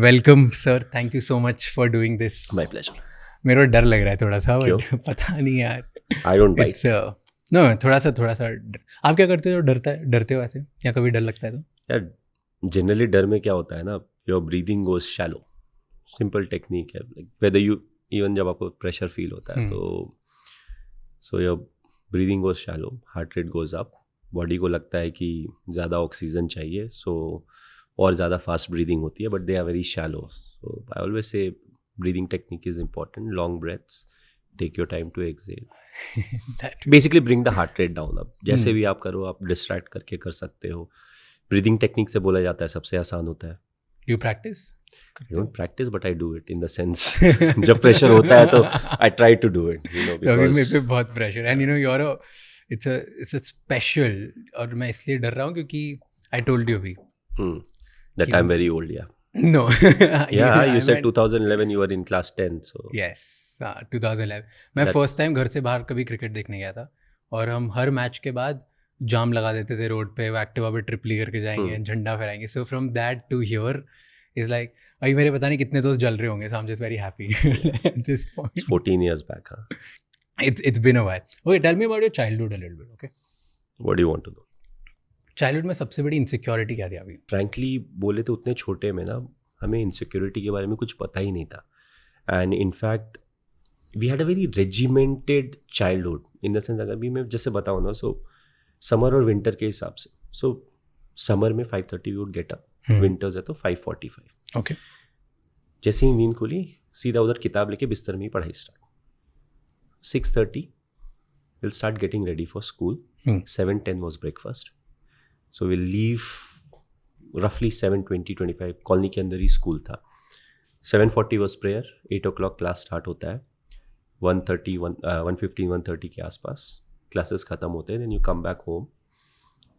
Welcome sir, thank you so much for doing this. My pleasure. मेरे को डर लग रहा है थोड़ा सा, क्यों? बट पता नहीं यार। I don't it's bite. No, थोड़ा सा आप क्या करते हो? डरते हो ऐसे, या कभी डर लगता है तो? यार जनरली डर में क्या होता है ना, your breathing goes shallow. Simple technique है, लाइक वेदर यू इवन जब आपको प्रेशर फील होता है तो so your breathing goes shallow, heart rate goes up, body को लगता है कि ज़्यादा ऑक्सीजन चाहिए, सो और ज़्यादा फास्ट ब्रीदिंग होती है, but they are very shallow. So I always say breathing technique is important, long breaths, take your time to exhale, basically bring the heart rate down. अब जैसे भी आप करो, आप डिस्ट्रैक्ट करके कर सकते हो। ब्रीदिंग टेक्निक से बोला जाता है सबसे आसान होता है। You practice? I don't practice but I do it in the sense जब प्रेशर होता है तो I try to do it, you know, तो अभी मेरे पे बिकॉज बहुत pressure and you know your it's a special. और मैं इसलिए डर रहा हूँ क्योंकि आई टोल्ड यू अभी that I'm very old, yeah. No. Yeah, you said 2011 you were in class 10, so yes, 2011 मैं That's- फर्स्ट टाइम घर से बाहर कभी क्रिकेट देखने गया था। और हम हर मैच के बाद जाम लगा देते थे रोड पे, वो एक्टिवा पे ट्रिपली करके जाएंगे, झंडा फहराएंगे। So from that to here is like, अभी मेरे पता नहीं कितने दोस्त जल रहे होंगे, so I am just very happy at this point. 14 years back, huh? It's been a while. Okay, tell me about your childhood a little bit, okay? What do you want to know? Childhood में सबसे बड़ी insecurity क्या थी अभी? Frankly बोले तो उतने छोटे में ना हमें इनसिक्योरिटी के बारे में कुछ पता ही नहीं था। And in fact we had a very regimented childhood in the sense, अगर भी मैं जैसे बताऊँ ना, सो समर और विंटर के हिसाब से, सो समर में 5:30 we would get up, winters है तो 5:45। ओके। जैसे ही नींद खुली सीधा उधर किताब लेके बिस्तर में ही पढ़ाई start. 6:30 will start getting ready for school. 7:10 was breakfast. So will leave रफली 7:20-25, कॉलोनी के अंदर ही स्कूल था। 7:40 was prayer, 8 o'clock class start होता है, 1:15-1:30 के आसपास क्लासेस ख़त्म होते हैं। Then you come back home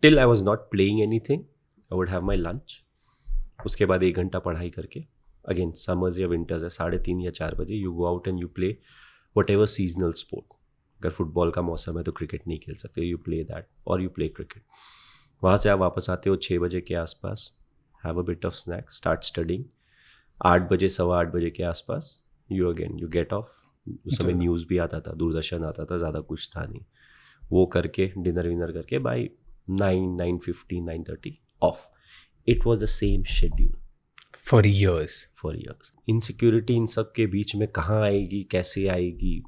till I was not playing anything, I would have my lunch. उसके बाद 1 घंटा पढ़ाई करके, अगेन समर्स या विंटर्स है, 3:30 या 4 बजे you go out and you play what ever seasonal sport. अगर फुटबॉल का मौसम है तो क्रिकेट नहीं खेल सकते, यू प्ले दैट और यू प्ले क्रिकेट। वहाँ से आप वापस आते हो 6 बजे के आसपास, have a bit of snack, start studying. 8 बजे 8:15 के आसपास यू गेट ऑफ। उस समय न्यूज़ भी आता था, दूरदर्शन आता था, ज़्यादा कुछ था नहीं। वो करके डिनर विनर करके by 9:50 9:30 of. It was the same schedule for years. Insecurity in सब के बीच में कहाँ आएगी, कैसे आएगी?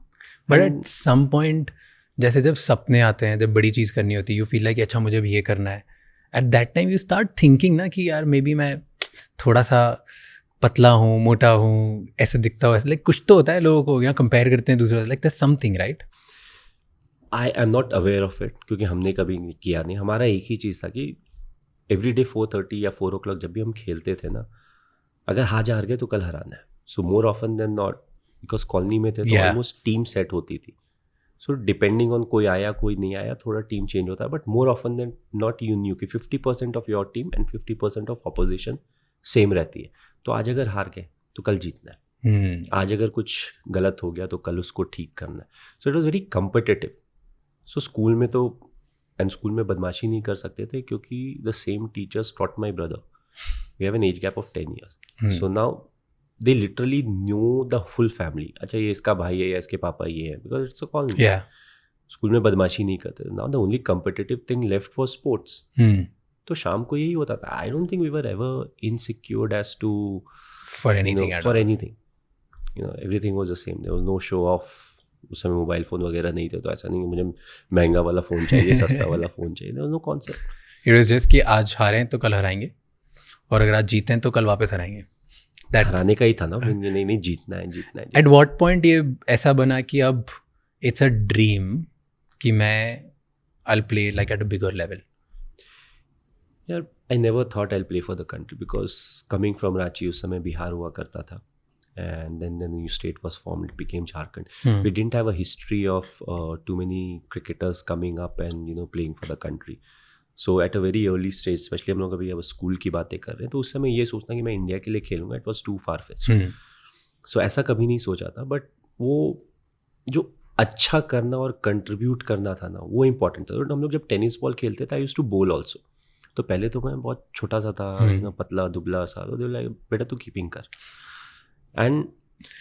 बट एट सम पॉइंट, जैसे जब सपने आते हैं, जब बड़ी चीज़ करनी होती है, यू फील लाइक अच्छा मुझे भी ये करना है। At that time you start thinking ना कि यार मे बी मैं थोड़ा सा पतला हूँ, मोटा हूँ, ऐसे दिखता हूँ, ऐसे लाइक कुछ तो होता है, लोगों को यहाँ कंपेयर करते हैं दूसरों से, like that's something, right? I am not aware of it, क्योंकि हमने कभी किया नहीं। हमारा एक ही चीज़ था कि एवरी डे 4:30 या 4 o'clock जब भी हम खेलते थे ना, अगर आज हार गए तो कल हराना है। So more often than not, because colony में थे तो ऑलमोस्ट टीम सेट होती थी। सो डिपेंडिंग ऑन कोई आया कोई नहीं आया, थोड़ा टीम चेंज होता है, but more often than not you knew कि 50% of your team and 50% of opposition same रहती है। तो आज अगर हार गए तो कल जीतना है, आज अगर कुछ गलत हो गया तो कल उसको ठीक करना है। So it was very competitive. So school में तो, एंड स्कूल में बदमाशी नहीं कर सकते थे क्योंकि the same teachers taught my brother. We have an age gap of 10 years। So now they literally knew the full family। अच्छा ये इसका भाई है या इसके पापा ये है, because it's a colony। School में बदमाशी नहीं करते। now the only competitive thing left was sports। तो शाम को यही होता था। I don't think we were ever insecure as to for anything, you know, everything was the same। there was no show off। उस समय मोबाइल फ़ोन वगैरह नहीं थे, तो ऐसा नहीं कि मुझे महंगा वाला फ़ोन चाहिए, सस्ता वाला फ़ोन चाहिए। there was no concept। it was just कि आज हारें तो कल हराएंगे, और अगर आज जीतें तो कल वापस हराएंगे। हराने का ही था ना, नहीं जीतना है। एट व्हाट पॉइंट ये ऐसा बना कि अब इट्स अ ड्रीम कि मैं I play like at a bigger level? यार I never thought I play for the country, because coming from Ranchi, उस समय बिहार हुआ करता था, and then the new state was formed, it became Jharkhand. We didn't have a history of too many cricketers coming up and you know playing for the country. So at a very early stage, specially हम लोग अभी अब school की बातें कर रहे हैं, तो उस समय ये सोचना कि मैं इंडिया के लिए खेलूंगा, it was too far fetched. So ऐसा कभी नहीं सोचा था। बट वो जो अच्छा करना और कंट्रीब्यूट करना था ना, वो इंपॉर्टेंट था। तो हम लोग जब टेनिस बॉल खेलते थे, आई यूज्ड टू बोल ऑल्सो। तो पहले तो मैं बहुत छोटा सा था, पतला दुबला सा, तो दे लाइक बेटा तू कीपिंग कर. And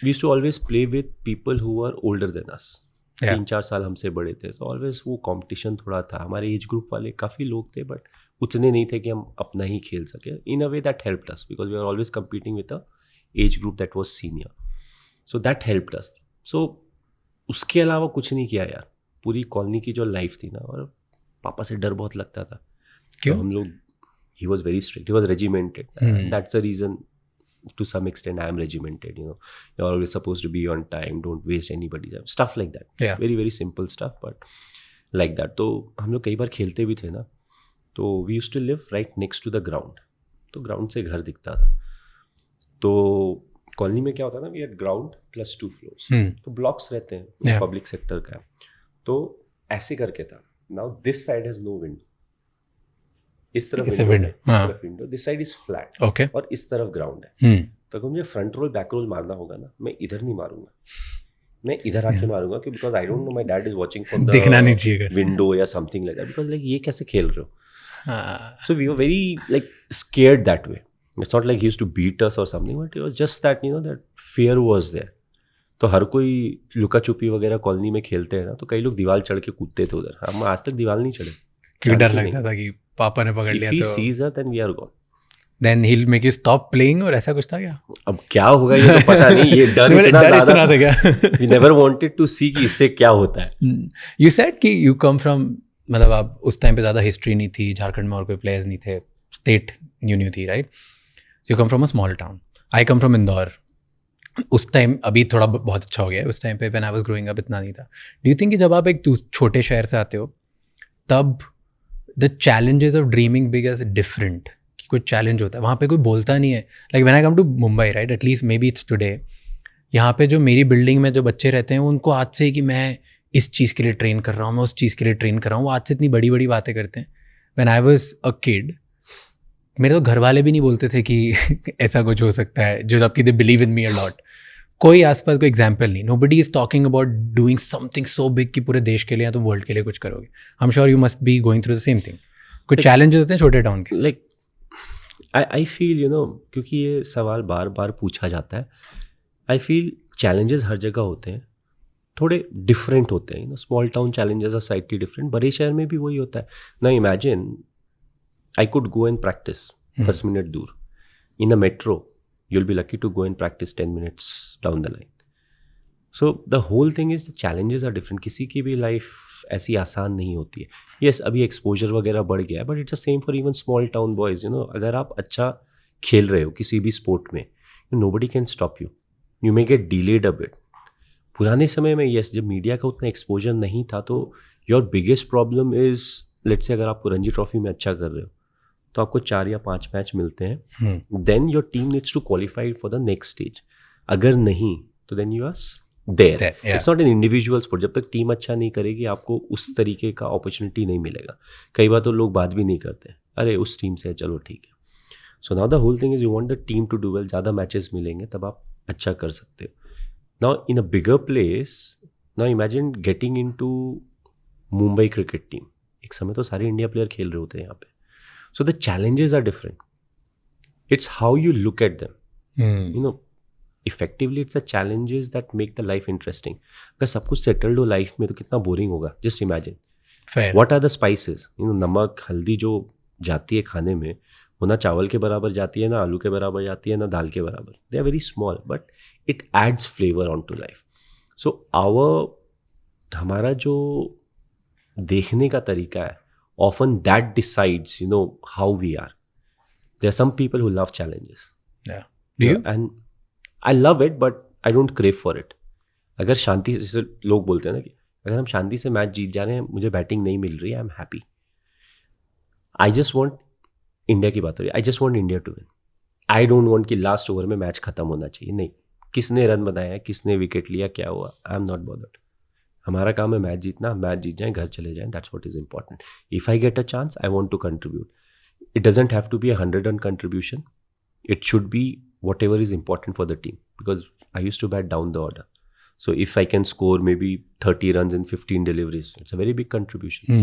we used to always play with people who are older than us. 3-4 साल हमसे बड़े थे, तो ऑलवेज वो कंपटीशन थोड़ा था. हमारे एज ग्रुप वाले काफ़ी लोग थे बट उतने नहीं थे कि हम अपना ही खेल सके. In a way that helped us because we are always competing with a age group that was senior. So that helped us. So उसके अलावा कुछ नहीं किया यार. पूरी कॉलोनी की जो लाइफ थी ना, और पापा से डर बहुत लगता था. क्यों? तो हम लोग, he was very strict, he was regimented. That's the reason to some extent I am regimented, you're always supposed to be on time, don't waste anybody's time, stuff like that. Very very simple stuff but like that. तो हम लोग कई बार खेलते भी थे ना, तो we used to live right next to the ground. तो ग्राउंड से घर दिखता था. तो कॉलोनी में क्या होता था ना, we had ground plus 2 floors. तो ब्लॉक्स रहते हैं, पब्लिक सेक्टर का. तो ऐसे करके था. Now this side has no window. इस तरफ window, this side is flat. Okay. और इस तरफ ग्राउंड है. तो अगर मुझे फ्रंट रोल बैक रोल मारना होगा ना, मैं इधर नहीं मारूंगा, मैं इधर आके मारूंगा, क्योंकि because I don't know my dad is watching from the window या something like that. Because like ये कैसे खेल रहे हो. So we were very like scared that way. It's not like he used to beat us और something, but it was just that that fear was there. तो हर कोई लुका छुपी वगैरह कॉलोनी में खेलते हैं ना, तो कई लोग दीवार चढ़ के कूदते थे उधर. हम आज तक दीवार नहीं चढ़े, क्योंकि डर लगता था कि पापा ने पकड़ लिया. If he sees her, then we are gone. Then he'll make you stop playing, और ऐसा कुछ था क्या? अब क्या होगा ये तो पता नहीं. ये डर इतना ज़्यादा था क्या? We never wanted to see कि इससे क्या होता है. You said कि you come from, मतलब आप उस टाइम पे ज़्यादा हिस्ट्री नहीं थी, झारखंड में और कोई प्लेयर्स नहीं थे, स्टेट न्यू थी, right? So you come from a small town. I come from Indore. उस टाइम, अभी थोड़ा बहुत अच्छा हो गया है, उस टाइम पे when I was growing up इतना नहीं था. Do you think कि जब आप एक छोटे शहर से आते हो, तब the challenges of dreaming big is different, कि कोई चैलेंज होता है वहाँ पे कोई बोलता नहीं है. Like when I come to Mumbai, right, at least maybe it's today, यहाँ पे जो मेरी बिल्डिंग में जो बच्चे रहते हैं, उनको आज से ही कि मैं इस चीज़ के लिए ट्रेन कर रहा हूँ, मैं उस चीज़ के लिए ट्रेन कर रहा हूँ, वो आज से इतनी बड़ी बड़ी बातें करते हैं. When I was a kid, मेरे तो घर वाले भी नहीं बोलते थे कि ऐसा कुछ हो सकता है, जो जबकि they believe in me a lot. कोई आसपास कोई एग्जाम्पल नहीं. Nobody is talking about doing something so big कि पूरे देश के लिए या तो वर्ल्ड के लिए कुछ करोगे. I am sure you must be going through the same thing. कुछ चैलेंजेस होते हैं छोटे टाउन के. लाइक आई फील क्योंकि ये सवाल बार बार पूछा जाता है, आई फील चैलेंजेस हर जगह होते हैं, थोड़े डिफरेंट होते हैं. Small town challenges are slightly different. बड़े शहर में भी वही होता है ना. Imagine I could go and practice 10 minute दूर. In a metro you'll be lucky to go and practice 10 minutes down the line. So the whole thing is the challenges are different. किसी की भी लाइफ ऐसी आसान नहीं होती है. Yes, अभी एक्सपोजर वगैरह बढ़ गया है, but it's the same for even small town boys. अगर आप अच्छा खेल रहे हो किसी भी स्पोर्ट में, nobody can stop you. You may get delayed a bit. पुराने समय में yes, जब मीडिया का उतना एक्सपोजर नहीं था, तो your biggest problem is, let's say अगर आप रणजी ट्रॉफी में अच्छा कर रहे हो, तो आपको 4 या 5 मैच मिलते हैं. Then your team needs to qualify for the next stage. अगर नहीं तो then you are there. It's not an individual sport. जब तक टीम अच्छा नहीं करेगी, आपको उस तरीके का अपॉर्चुनिटी नहीं मिलेगा. कई बार तो लोग बात भी नहीं करते, अरे उस टीम से चलो ठीक है. So now the whole thing is you want the team to do well. ज़्यादा मैचेस मिलेंगे तब आप अच्छा कर सकते हो. Now in a bigger place, now imagine getting into Mumbai cricket team. एक समय तो सारे इंडिया प्लेयर खेल रहे होते हैं यहाँ पे. So the challenges are different. It's how you look at them. Effectively, it's the challenges that make the life interesting. अगर सब कुछ settled हो life में, तो कितना boring होगा. Just imagine. Fair. What are the spices? नमक हल्दी जो जाती है खाने में, वो ना चावल के बराबर जाती है, ना आलू के बराबर जाती है, ना दाल के बराबर. They are very small, but it adds flavor onto life. So हमारा जो देखने का तरीका है, often that decides how we are. There are some people who love challenges. Yeah. Do you? And I love it, but I don't crave for it. अगर शांति से, लोग बोलते हैं ना कि अगर हम शांति से मैच जीत जा रहे हैं, मुझे बैटिंग नहीं मिल रही है, I am happy. I just want, India की बात हो रही है, I just want India to win. I don't want कि लास्ट ओवर में मैच खत्म होना चाहिए. नहीं, किसने रन बनाया है, किसने विकेट लिया, क्या हुआ, आई एम नॉट बॉदर्ड. हमारा काम है मैच जीतना. मैच जीत जाए, घर चले जाएं, that's what is important. If I get a chance, I want to contribute. It doesn't have to be 100 run contribution. It should be whatever is important for the team, because I used to bat down the order. So if I can score maybe 30 runs in 15 deliveries, it's a very big contribution.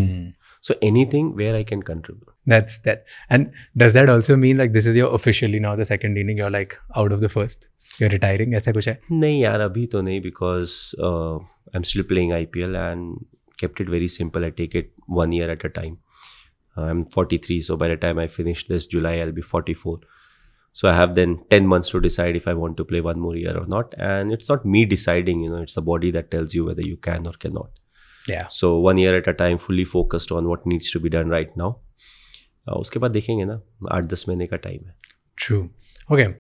So anything where I can contribute. That's that. And does that also mean like this is your officially now the second inning, you're like out of the first, you're retiring, ऐसा कुछ है? नहीं यार, अभी तो नहीं, because I'm still playing IPL and kept it very simple. I take it 1 year at a time. I'm 43, so by the time I finish this July, I'll be 44. So I have then 10 months to decide if I want to play one more year or not. And it's not me deciding, it's the body that tells you whether you can or cannot. Yeah. So 1 year at a time, fully focused on what needs to be done right now. उसके बाद देखेंगे ना, 8-10 महीने का time है. True. Okay.